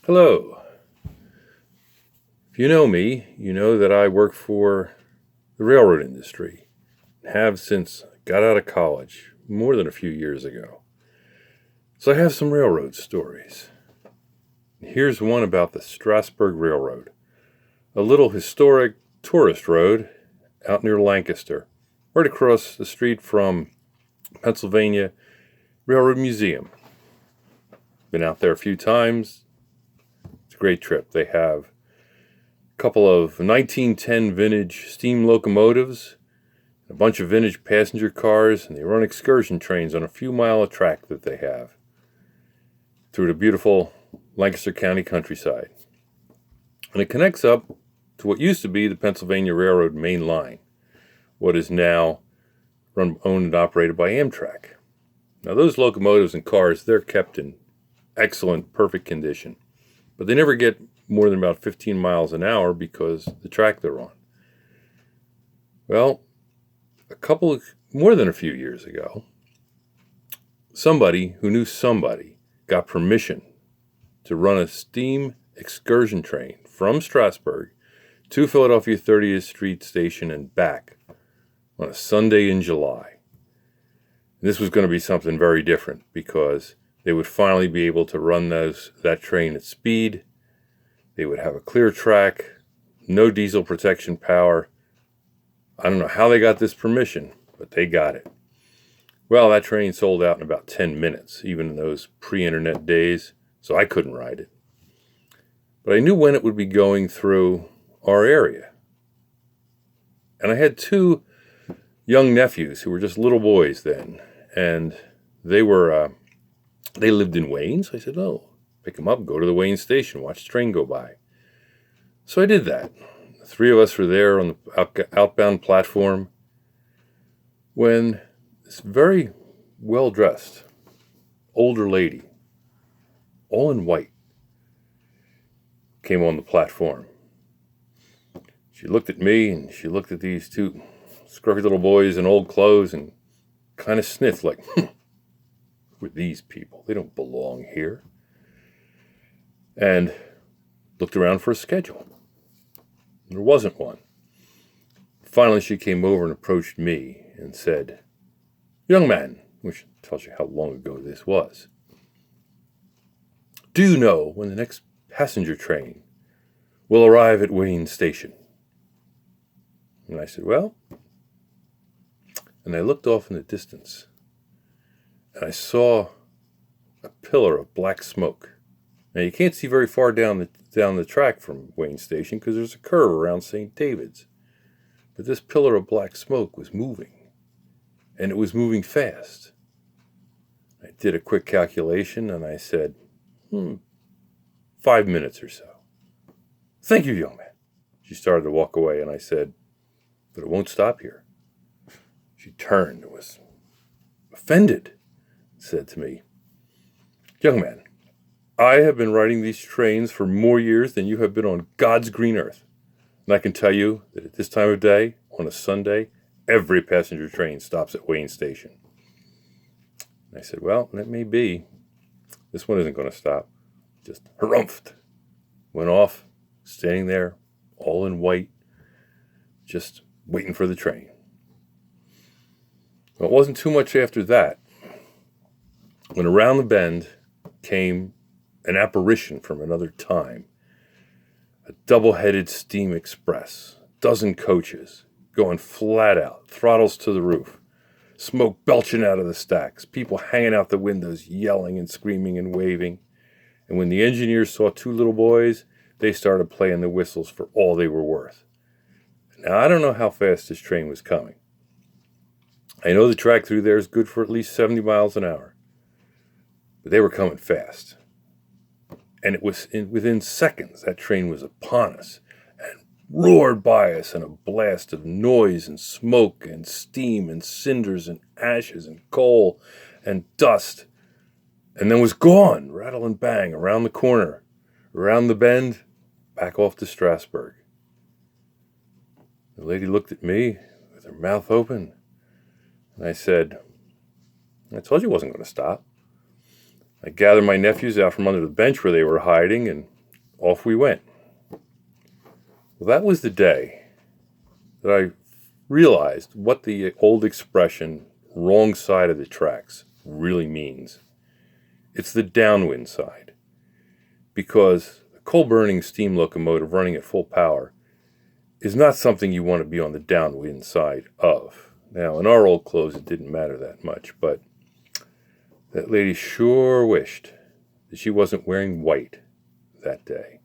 Hello. If you know me, you know that I work for the railroad industry and have since I got out of college more than a few years ago. So I have some railroad stories. Here's one about the Strasburg Railroad, a little historic tourist road out near Lancaster, right across the street from Pennsylvania Railroad Museum. Been out there a few times. It's a great trip. They have a couple of 1910 vintage steam locomotives, a bunch of vintage passenger cars, and they run excursion trains on a few mile of track that they have through the beautiful Lancaster County countryside. And it connects up to what used to be the Pennsylvania Railroad main line, what is now owned and operated by Amtrak. Now those locomotives and cars, they're kept in excellent, perfect condition, but they never get more than about 15 miles an hour because the track they're on. Well, more than a few years ago, somebody who knew somebody got permission to run a steam excursion train from Strasburg to Philadelphia 30th Street Station and back on a Sunday in July. And this was going to be something very different because they would finally be able to run that train at speed. They would have a clear track, no diesel protection power. I don't know how they got this permission, but they got it. Well, that train sold out in about 10 minutes, even in those pre-internet days, so I couldn't ride it. But I knew when it would be going through our area. And I had two young nephews who were just little boys then, and they lived in Wayne, so I said, pick them up, go to the Wayne station, watch the train go by. So I did that. The three of us were there on the outbound platform when this very well-dressed older lady, all in white, came on the platform. She looked at me and she looked at these two scruffy little boys in old clothes and kind of sniffed like, who are these people? They don't belong here. And looked around for a schedule. There wasn't one. Finally, she came over and approached me and said, "Young man," which tells you how long ago this was, "do you know when the next passenger train will arrive at Wayne Station?" And I said, "Well," and I looked off in the distance, and I saw a pillar of black smoke. Now, you can't see very far down the track from Wayne Station because there's a curve around St. David's. But this pillar of black smoke was moving, and it was moving fast. I did a quick calculation, and I said, 5 minutes or so. "Thank you, young man." She started to walk away, and I said, "But it won't stop here." She turned and was offended, said to me, "Young man, I have been riding these trains for more years than you have been on God's green earth. And I can tell you that at this time of day, on a Sunday, every passenger train stops at Wayne Station." And I said, "Well, that may be. This one isn't going to stop." Just harumphed. Went off, standing there, all in white, just waiting for the train. Well, it wasn't too much after that when around the bend came an apparition from another time. A double-headed steam express, dozen coaches, going flat out, throttles to the roof, smoke belching out of the stacks, people hanging out the windows, yelling and screaming and waving. And when the engineers saw two little boys, they started playing the whistles for all they were worth. Now, I don't know how fast this train was coming. I know the track through there is good for at least 70 miles an hour. But they were coming fast. And it was within seconds that train was upon us and roared by us in a blast of noise and smoke and steam and cinders and ashes and coal and dust, and then was gone, rattle and bang, around the corner, around the bend, back off to Strasburg. The lady looked at me with her mouth open, and I said, "I told you it wasn't going to stop." I gathered my nephews out from under the bench where they were hiding, and off we went. Well, that was the day that I realized what the old expression, wrong side of the tracks, really means. It's the downwind side. Because a coal-burning steam locomotive running at full power is not something you want to be on the downwind side of. Now, in our old clothes, it didn't matter that much, but that lady sure wished that she wasn't wearing white that day.